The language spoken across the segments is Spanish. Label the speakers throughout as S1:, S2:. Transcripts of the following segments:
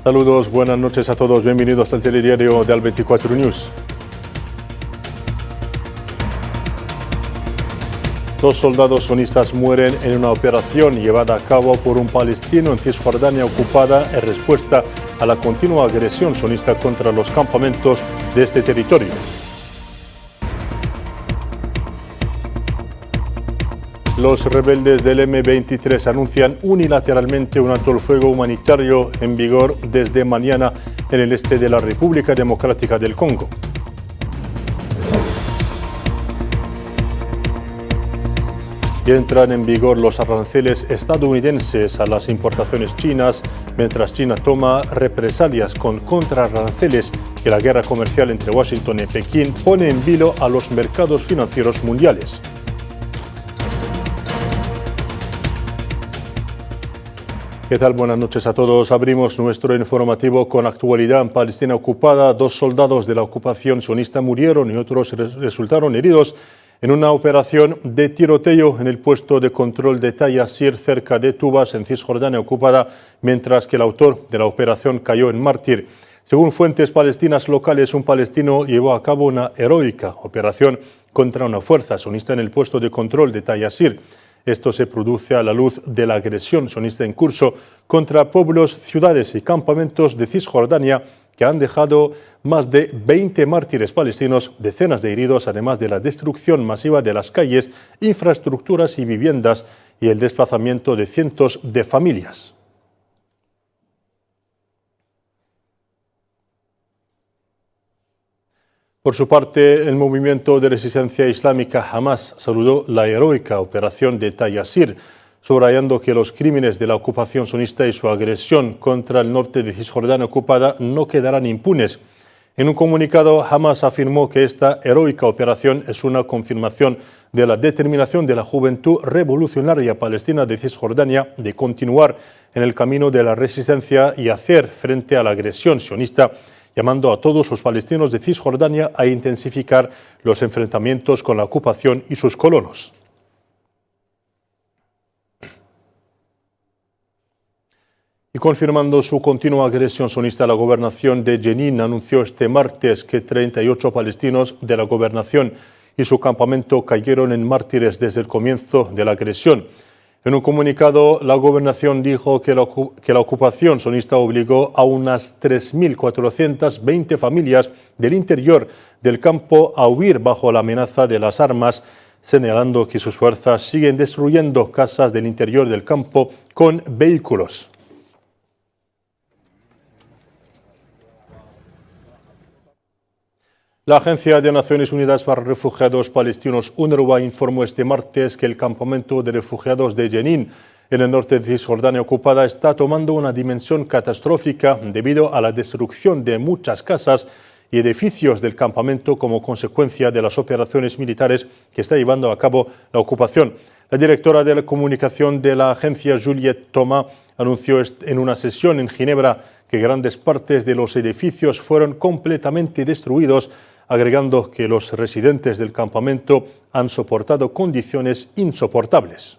S1: Saludos, buenas noches a todos. Bienvenidos al telediario de Al24 News. Dos soldados sionistas mueren en una operación llevada a cabo por un palestino en Cisjordania ocupada en respuesta a la continua agresión sionista contra los campamentos de este territorio. Los rebeldes del M23 anuncian unilateralmente un alto el fuego humanitario en vigor desde mañana en el este de la República Democrática del Congo. Y entran en vigor los aranceles estadounidenses a las importaciones chinas, mientras China toma represalias con contraaranceles y la guerra comercial entre Washington y Pekín pone en vilo a los mercados financieros mundiales. ¿Qué tal? Buenas noches a todos. Abrimos nuestro informativo con actualidad en Palestina ocupada. Dos soldados de la ocupación sionista murieron y otros resultaron heridos en una operación de tiroteo en el puesto de control de Talla Asir cerca de Tubas en Cisjordania ocupada, mientras que el autor de la operación cayó en mártir. Según fuentes palestinas locales, un palestino llevó a cabo una heroica operación contra una fuerza sionista en el puesto de control de Talla Asir. Esto se produce a la luz de la agresión sionista en curso contra pueblos, ciudades y campamentos de Cisjordania que han dejado más de 20 mártires palestinos, decenas de heridos, además de la destrucción masiva de las calles, infraestructuras y viviendas y el desplazamiento de cientos de familias. Por su parte, el movimiento de resistencia islámica Hamas saludó la heroica operación de Talla Asir, subrayando que los crímenes de la ocupación sionista y su agresión contra el norte de Cisjordania ocupada no quedarán impunes. En un comunicado, Hamas afirmó que esta heroica operación es una confirmación de la determinación de la juventud revolucionaria palestina de Cisjordania de continuar en el camino de la resistencia y hacer frente a la agresión sionista, llamando a todos los palestinos de Cisjordania a intensificar los enfrentamientos con la ocupación y sus colonos. Y confirmando su continua agresión sionista, la gobernación de Jenin anunció este martes que 38 palestinos de la gobernación y su campamento cayeron en mártires desde el comienzo de la agresión. En un comunicado, la gobernación dijo que la ocupación sionista obligó a unas 3.420 familias del interior del campo a huir bajo la amenaza de las armas, señalando que sus fuerzas siguen destruyendo casas del interior del campo con vehículos. La Agencia de Naciones Unidas para Refugiados Palestinos, UNRWA, informó este martes que el campamento de refugiados de Jenin, en el norte de Cisjordania ocupada, está tomando una dimensión catastrófica debido a la destrucción de muchas casas y edificios del campamento como consecuencia de las operaciones militares que está llevando a cabo la ocupación. La directora de la comunicación de la agencia, Juliette Thomas, anunció en una sesión en Ginebra que grandes partes de los edificios fueron completamente destruidos, agregando que los residentes del campamento han soportado condiciones insoportables.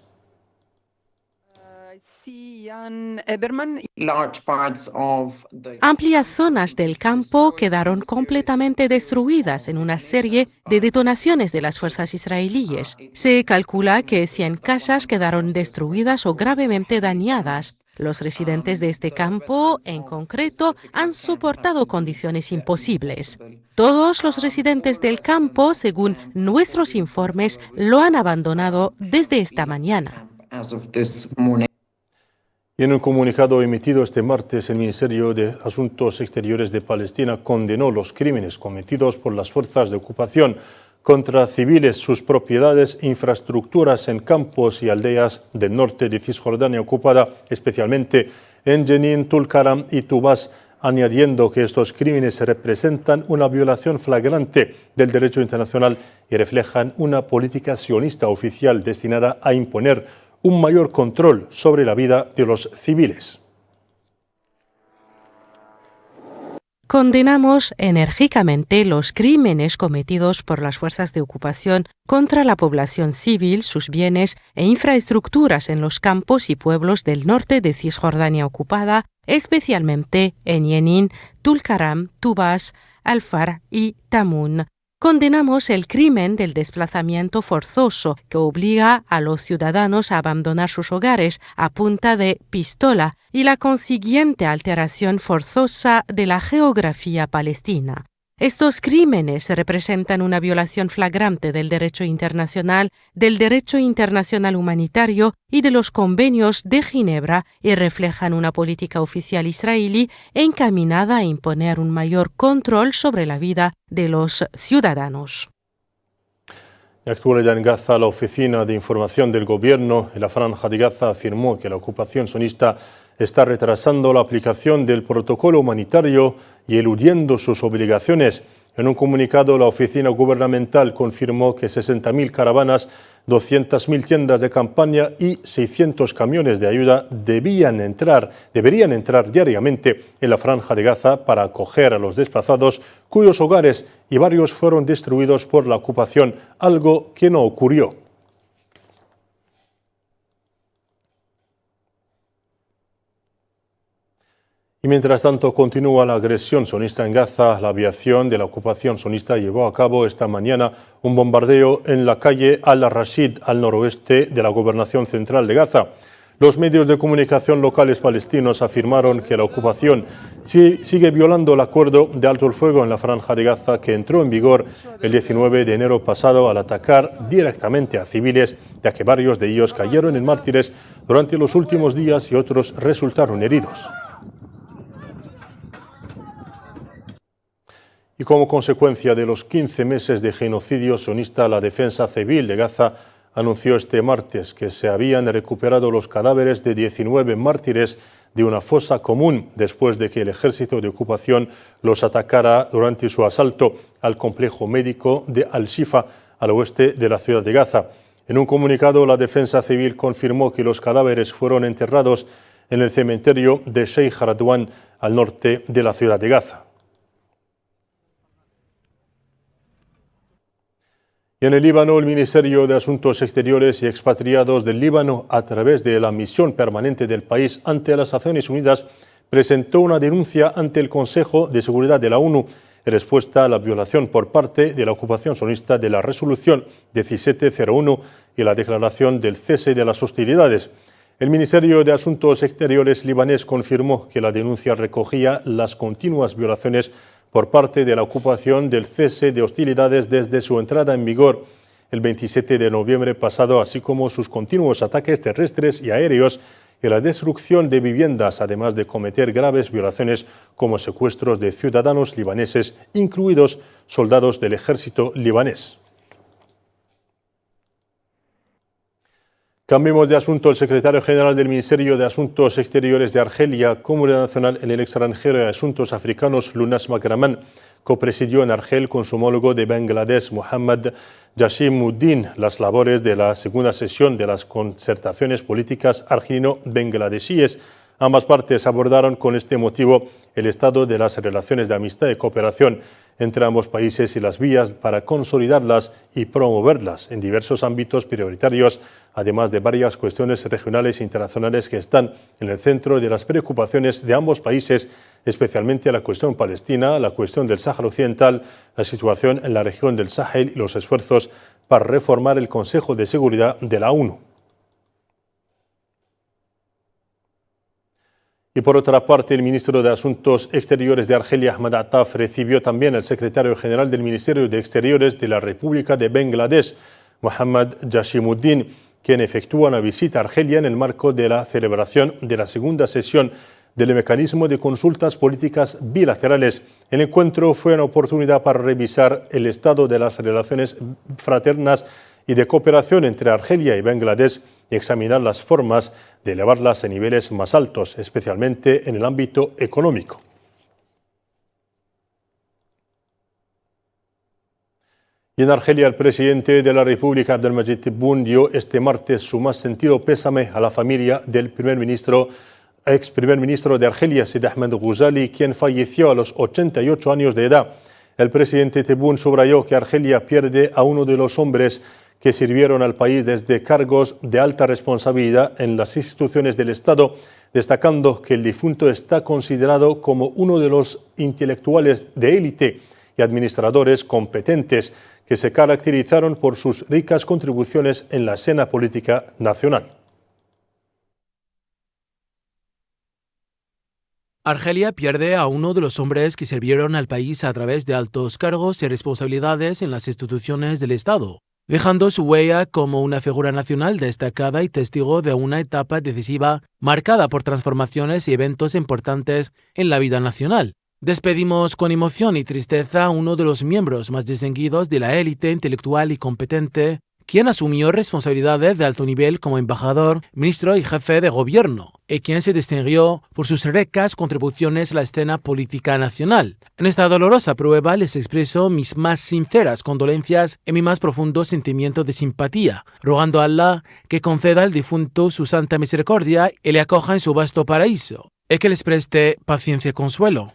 S2: Amplias zonas del campo quedaron completamente destruidas en una serie de detonaciones de las fuerzas israelíes. Se calcula que 100 casas quedaron destruidas o gravemente dañadas. Los residentes de este campo, en concreto, han soportado condiciones imposibles. Todos los residentes del campo, según nuestros informes, lo han abandonado desde esta mañana.
S1: Y en un comunicado emitido este martes, el Ministerio de Asuntos Exteriores de Palestina condenó los crímenes cometidos por las fuerzas de ocupación contra civiles, sus propiedades e infraestructuras en campos y aldeas del norte de Cisjordania ocupada, especialmente en Jenin, Tulkaram y Tubas, añadiendo que estos crímenes representan una violación flagrante del derecho internacional y reflejan una política sionista oficial destinada a imponer un mayor control sobre la vida de los civiles.
S2: Condenamos enérgicamente los crímenes cometidos por las fuerzas de ocupación contra la población civil, sus bienes e infraestructuras en los campos y pueblos del norte de Cisjordania ocupada, especialmente en Jenin, Tulkaram, Tubas, Al-Far y Tamun. Condenamos el crimen del desplazamiento forzoso que obliga a los ciudadanos a abandonar sus hogares a punta de pistola y la consiguiente alteración forzosa de la geografía palestina. Estos crímenes representan una violación flagrante del derecho internacional humanitario y de los convenios de Ginebra y reflejan una política oficial israelí encaminada a imponer un mayor control sobre la vida de los ciudadanos.
S1: En actualidad en Gaza, la Oficina de Información del Gobierno en la Franja de Gaza afirmó que la ocupación sionista está retrasando la aplicación del protocolo humanitario y eludiendo sus obligaciones. En un comunicado, la oficina gubernamental confirmó que 60.000 caravanas, 200.000 tiendas de campaña y 600 camiones de ayuda deberían entrar diariamente en la Franja de Gaza para acoger a los desplazados cuyos hogares y barrios fueron destruidos por la ocupación, algo que no ocurrió. Y mientras tanto continúa la agresión sionista en Gaza, la aviación de la ocupación sionista llevó a cabo esta mañana un bombardeo en la calle Al-Rashid, al noroeste de la gobernación central de Gaza. Los medios de comunicación locales palestinos afirmaron que la ocupación sigue violando el acuerdo de alto el fuego en la Franja de Gaza que entró en vigor el 19 de enero pasado al atacar directamente a civiles, ya que varios de ellos cayeron en mártires durante los últimos días y otros resultaron heridos. Y como consecuencia de los 15 meses de genocidio sionista, la Defensa Civil de Gaza anunció este martes que se habían recuperado los cadáveres de 19 mártires de una fosa común después de que el ejército de ocupación los atacara durante su asalto al complejo médico de Al-Shifa, al oeste de la ciudad de Gaza. En un comunicado, la Defensa Civil confirmó que los cadáveres fueron enterrados en el cementerio de Sheikh Radwan, al norte de la ciudad de Gaza. Y en el Líbano, el Ministerio de Asuntos Exteriores y Expatriados del Líbano, a través de la misión permanente del país ante las Naciones Unidas, presentó una denuncia ante el Consejo de Seguridad de la ONU en respuesta a la violación por parte de la ocupación sionista de la Resolución 1701 y la declaración del cese de las hostilidades. El Ministerio de Asuntos Exteriores libanés confirmó que la denuncia recogía las continuas violaciones por parte de la ocupación del cese de hostilidades desde su entrada en vigor el 27 de noviembre pasado, así como sus continuos ataques terrestres y aéreos y la destrucción de viviendas, además de cometer graves violaciones como secuestros de ciudadanos libaneses, incluidos soldados del ejército libanés. Cambiemos de asunto. El secretario general del Ministerio de Asuntos Exteriores de Argelia, Comunidad Nacional en el Extranjero y Asuntos Africanos, Lounas Makraman, copresidió en Argel con su homólogo de Bangladesh, Mohammad Jashimuddin, las labores de la segunda sesión de las concertaciones políticas argelino-bangladesíes. Ambas partes abordaron con este motivo el estado de las relaciones de amistad y cooperación entre ambos países y las vías para consolidarlas y promoverlas en diversos ámbitos prioritarios, además de varias cuestiones regionales e internacionales que están en el centro de las preocupaciones de ambos países, especialmente la cuestión palestina, la cuestión del Sáhara Occidental, la situación en la región del Sahel y los esfuerzos para reformar el Consejo de Seguridad de la ONU. Y por otra parte, el ministro de Asuntos Exteriores de Argelia, Ahmad Attaf, recibió también al secretario general del Ministerio de Exteriores de la República de Bangladesh, Mohammad Jashimuddin, quien efectúa una visita a Argelia en el marco de la celebración de la segunda sesión del mecanismo de consultas políticas bilaterales. El encuentro fue una oportunidad para revisar el estado de las relaciones fraternas y de cooperación entre Argelia y Bangladesh y examinar las formas de elevarlas a niveles más altos, especialmente en el ámbito económico. Y en Argelia, el presidente de la República, Abdelmadjid Tebboune, dio este martes su más sentido pésame a la familia del primer ministro ex primer ministro de Argelia, Said Ahmed Ghazali, quien falleció a los 88 años de edad. El presidente Tebboune subrayó que Argelia pierde a uno de los hombres que sirvieron al país desde cargos de alta responsabilidad en las instituciones del Estado, destacando que el difunto está considerado como uno de los intelectuales de élite y administradores competentes que se caracterizaron por sus ricas contribuciones en la escena política nacional.
S3: Argelia pierde a uno de los hombres que sirvieron al país a través de altos cargos y responsabilidades en las instituciones del Estado, dejando su huella como una figura nacional destacada y testigo de una etapa decisiva marcada por transformaciones y eventos importantes en la vida nacional. Despedimos con emoción y tristeza a uno de los miembros más distinguidos de la élite intelectual y competente, quien asumió responsabilidades de alto nivel como embajador, ministro y jefe de gobierno, y quien se distinguió por sus ricas contribuciones a la escena política nacional. En esta dolorosa prueba les expreso mis más sinceras condolencias y mi más profundo sentimiento de simpatía, rogando a Allah que conceda al difunto su santa misericordia y le acoja en su vasto paraíso, y que les preste paciencia y consuelo.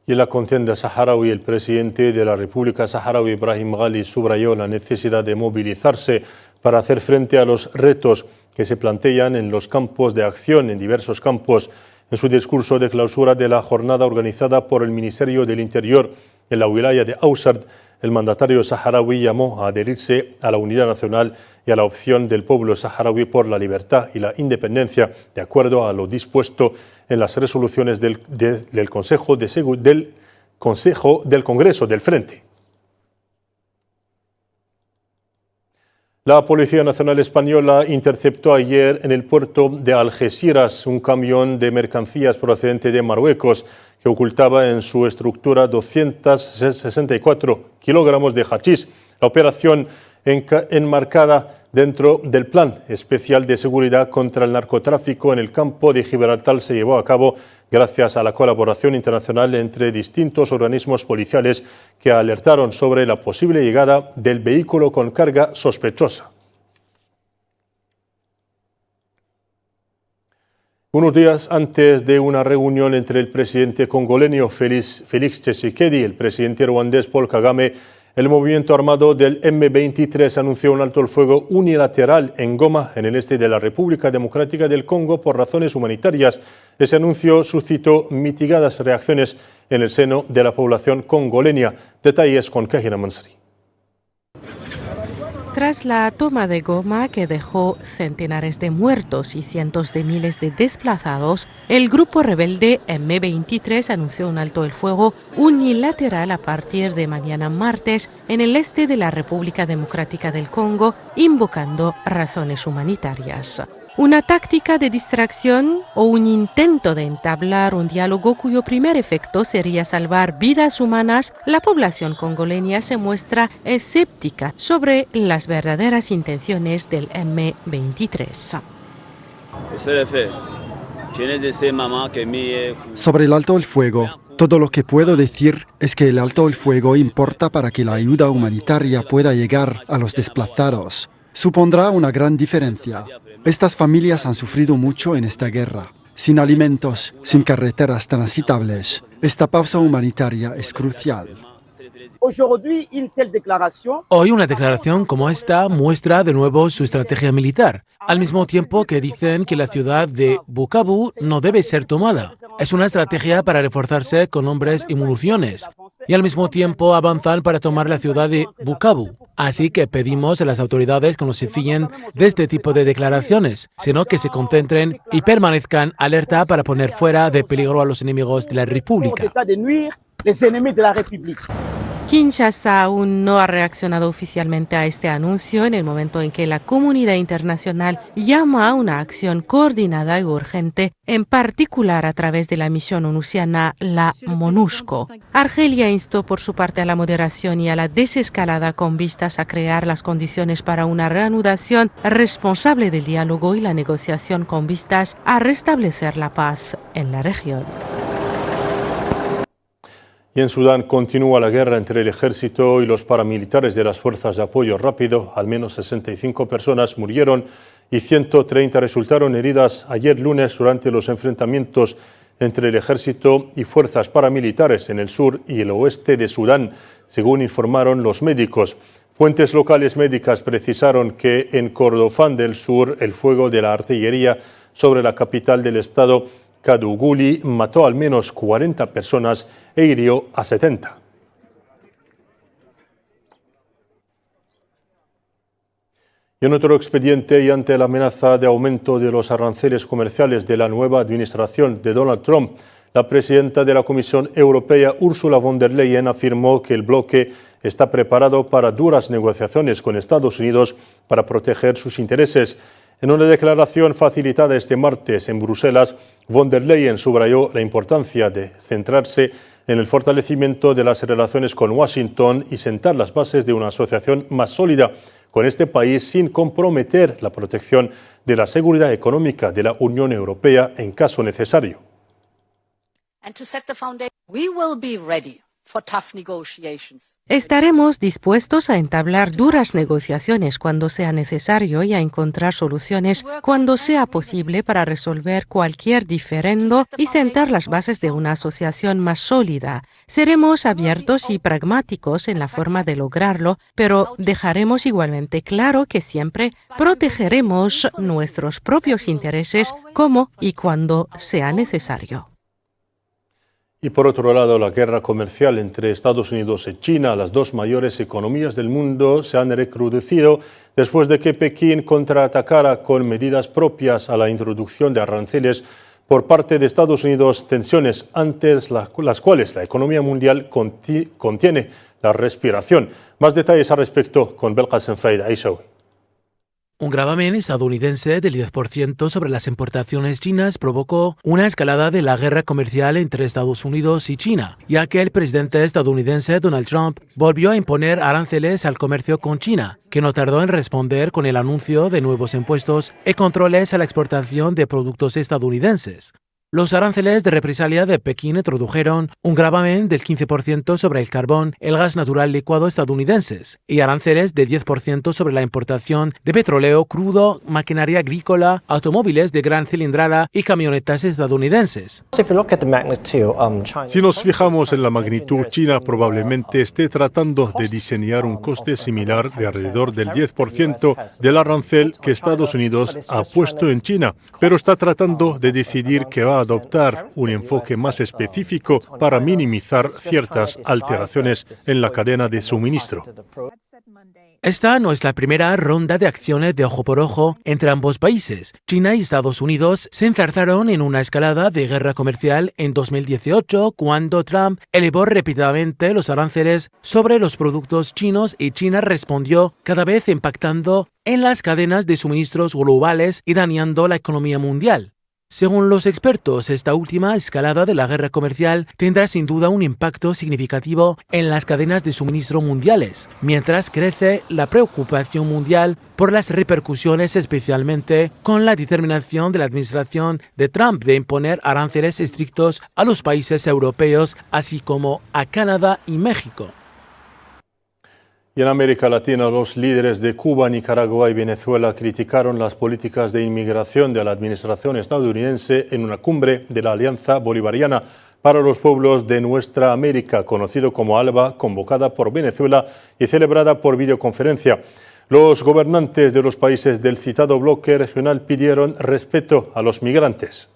S1: Y en la contienda saharaui, el presidente de la República Saharaui, Brahim Ghali, subrayó la necesidad de movilizarse para hacer frente a los retos que se plantean en los campos de acción, en diversos campos. En su discurso de clausura de la jornada organizada por el Ministerio del Interior en la wilaya de Ausard, el mandatario saharaui llamó a adherirse a la unidad nacional y a la opción del pueblo saharaui por la libertad y la independencia, de acuerdo a lo dispuesto en las resoluciones del Consejo del Congreso del Frente. La Policía Nacional Española interceptó ayer en el puerto de Algeciras un camión de mercancías procedente de Marruecos que ocultaba en su estructura 264 kilogramos de hachís. La operación enmarcada dentro del Plan Especial de Seguridad contra el Narcotráfico en el campo de Gibraltar se llevó a cabo gracias a la colaboración internacional entre distintos organismos policiales que alertaron sobre la posible llegada del vehículo con carga sospechosa. Unos días antes de una reunión entre el presidente congoleño Félix Tshisekedi y el presidente ruandés Paul Kagame, el movimiento armado del M23 anunció un alto el fuego unilateral en Goma, en el este de la República Democrática del Congo, por razones humanitarias. Ese anuncio suscitó mitigadas reacciones en el seno de la población congoleña. Detalles con Kahina Mansari.
S2: Tras la toma de Goma, que dejó centenares de muertos y cientos de miles de desplazados, el grupo rebelde M23 anunció un alto el fuego unilateral a partir de mañana martes en el este de la República Democrática del Congo, invocando razones humanitarias. Una táctica de distracción o un intento de entablar un diálogo cuyo primer efecto sería salvar vidas humanas, la población congoleña se muestra escéptica sobre las verdaderas intenciones del M23.
S4: Sobre el alto el fuego, todo lo que puedo decir es que el alto el fuego importa para que la ayuda humanitaria pueda llegar a los desplazados. Supondrá una gran diferencia. Estas familias han sufrido mucho en esta guerra. Sin alimentos, sin carreteras transitables, esta pausa humanitaria es crucial.
S3: Hoy una declaración como esta muestra de nuevo su estrategia militar, al mismo tiempo que dicen que la ciudad de Bukavu no debe ser tomada. Es una estrategia para reforzarse con hombres y municiones, y al mismo tiempo avanzan para tomar la ciudad de Bukavu. Así que pedimos a las autoridades que no se fíen de este tipo de declaraciones, sino que se concentren y permanezcan alerta para poner fuera de peligro a los enemigos de la República.
S2: Kinshasa aún no ha reaccionado oficialmente a este anuncio en el momento en que la comunidad internacional llama a una acción coordinada y urgente, en particular a través de la misión onusiana, la MONUSCO. Argelia instó por su parte a la moderación y a la desescalada con vistas a crear las condiciones para una reanudación responsable del diálogo y la negociación con vistas a restablecer la paz en la región.
S1: Y en Sudán continúa la guerra entre el ejército y los paramilitares de las fuerzas de apoyo rápido. Al menos 65 personas murieron y 130 resultaron heridas ayer lunes durante los enfrentamientos entre el ejército y fuerzas paramilitares en el sur y el oeste de Sudán, según informaron los médicos. Fuentes locales médicas precisaron que en Kordofán del Sur el fuego de la artillería sobre la capital del estado, Kaduguli, mató al menos 40 personas e hirió a 70. Y en otro expediente, y ante la amenaza de aumento de los aranceles comerciales de la nueva administración de Donald Trump, la presidenta de la Comisión Europea, Ursula von der Leyen, afirmó que el bloque está preparado para duras negociaciones con Estados Unidos para proteger sus intereses. En una declaración facilitada este martes en Bruselas, von der Leyen subrayó la importancia de centrarse en el fortalecimiento de las relaciones con Washington y sentar las bases de una asociación más sólida con este país sin comprometer la protección de la seguridad económica de la Unión Europea en caso necesario.
S2: Estaremos dispuestos a entablar duras negociaciones cuando sea necesario y a encontrar soluciones cuando sea posible para resolver cualquier diferendo y sentar las bases de una asociación más sólida. Seremos abiertos y pragmáticos en la forma de lograrlo, pero dejaremos igualmente claro que siempre protegeremos nuestros propios intereses como y cuando sea necesario.
S1: Y por otro lado, la guerra comercial entre Estados Unidos y China, las dos mayores economías del mundo, se han recrudecido después de que Pekín contraatacara con medidas propias a la introducción de aranceles por parte de Estados Unidos, tensiones antes las cuales la economía mundial contiene la respiración. Más detalles al respecto con Belkacem Faid Aishawi.
S3: Un gravamen estadounidense del 10% sobre las importaciones chinas provocó una escalada de la guerra comercial entre Estados Unidos y China, ya que el presidente estadounidense Donald Trump volvió a imponer aranceles al comercio con China, que no tardó en responder con el anuncio de nuevos impuestos y controles a la exportación de productos estadounidenses. Los aranceles de represalia de Pekín introdujeron un gravamen del 15% sobre el carbón, el gas natural licuado estadounidenses y aranceles del 10% sobre la importación de petróleo crudo, maquinaria agrícola, automóviles de gran cilindrada y camionetas estadounidenses.
S1: Si nos fijamos en la magnitud, China probablemente esté tratando de diseñar un coste similar de alrededor del 10% del arancel que Estados Unidos ha puesto en China, pero está tratando de decidir que va a adoptar un enfoque más específico para minimizar ciertas alteraciones en la cadena de suministro.
S3: Esta no es la primera ronda de acciones de ojo por ojo entre ambos países. China y Estados Unidos se enzarzaron en una escalada de guerra comercial en 2018 cuando Trump elevó repetidamente los aranceles sobre los productos chinos y China respondió, cada vez impactando en las cadenas de suministros globales y dañando la economía mundial. Según los expertos, esta última escalada de la guerra comercial tendrá sin duda un impacto significativo en las cadenas de suministro mundiales, mientras crece la preocupación mundial por las repercusiones, especialmente con la determinación de la administración de Trump de imponer aranceles estrictos a los países europeos, así como a Canadá y México.
S1: Y en América Latina, los líderes de Cuba, Nicaragua y Venezuela criticaron las políticas de inmigración de la administración estadounidense en una cumbre de la Alianza Bolivariana para los Pueblos de Nuestra América, conocido como ALBA, convocada por Venezuela y celebrada por videoconferencia. Los gobernantes de los países del citado bloque regional pidieron respeto a los migrantes.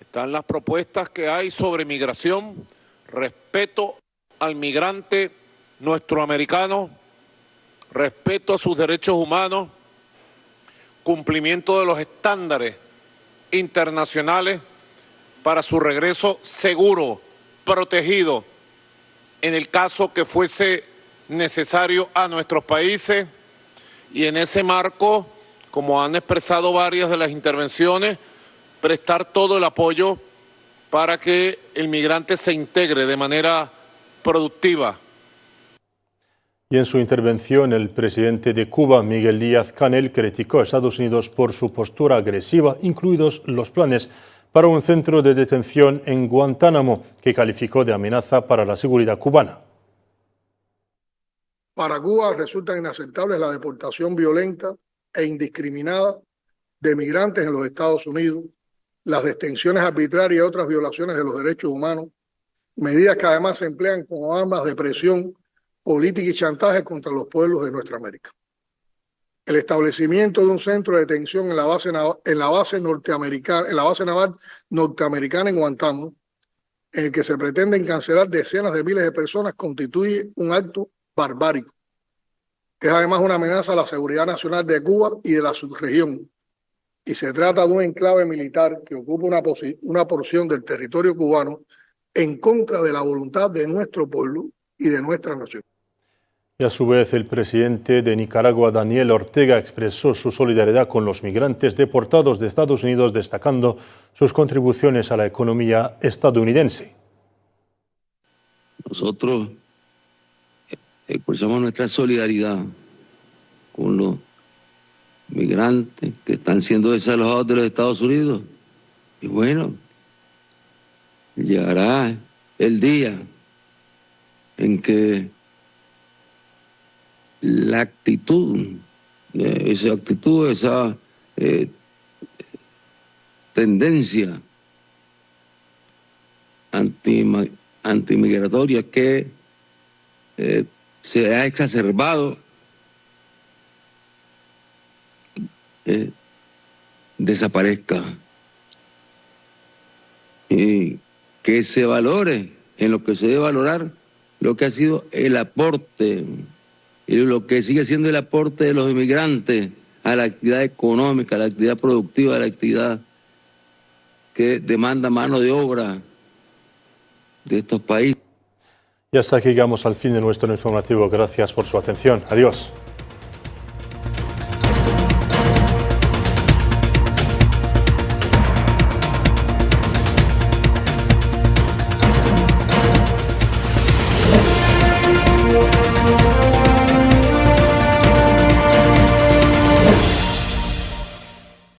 S5: Están las propuestas que hay sobre migración, respeto al migrante nuestro americano, respeto a sus derechos humanos, cumplimiento de los estándares internacionales para su regreso seguro, protegido, en el caso que fuese necesario a nuestros países. Y en ese marco, como han expresado varias de las intervenciones, prestar todo el apoyo para que el migrante se integre de manera productiva.
S1: Y en su intervención, el presidente de Cuba, Miguel Díaz-Canel, criticó a Estados Unidos por su postura agresiva, incluidos los planes para un centro de detención en Guantánamo, que calificó de amenaza para la seguridad cubana.
S6: Para Cuba resulta inaceptable la deportación violenta e indiscriminada de migrantes en los Estados Unidos, las detenciones arbitrarias y otras violaciones de los derechos humanos, medidas que además se emplean como armas de presión política y chantaje contra los pueblos de nuestra América. El establecimiento de un centro de detención en la base naval norteamericana en Guantánamo, en el que se pretenden cancelar decenas de miles de personas, constituye un acto barbárico. Es además una amenaza a la seguridad nacional de Cuba y de la subregión, y se trata de un enclave militar que ocupa una porción del territorio cubano en contra de la voluntad de nuestro pueblo y de nuestra nación.
S1: Y a su vez, el presidente de Nicaragua, Daniel Ortega, expresó su solidaridad con los migrantes deportados de Estados Unidos, destacando sus contribuciones a la economía estadounidense.
S7: Nosotros expresamos nuestra solidaridad con los migrantes que están siendo desalojados de los Estados Unidos. Y bueno, llegará el día en que la actitud, esa tendencia antimigratoria que se ha exacerbado, desaparezca y que se valore en lo que se debe valorar lo que ha sido el aporte y lo que sigue siendo el aporte de los inmigrantes a la actividad económica, a la actividad productiva, a la actividad que demanda mano de obra de estos países.
S1: Y hasta aquí llegamos al fin de nuestro informativo. Gracias por su atención. Adiós.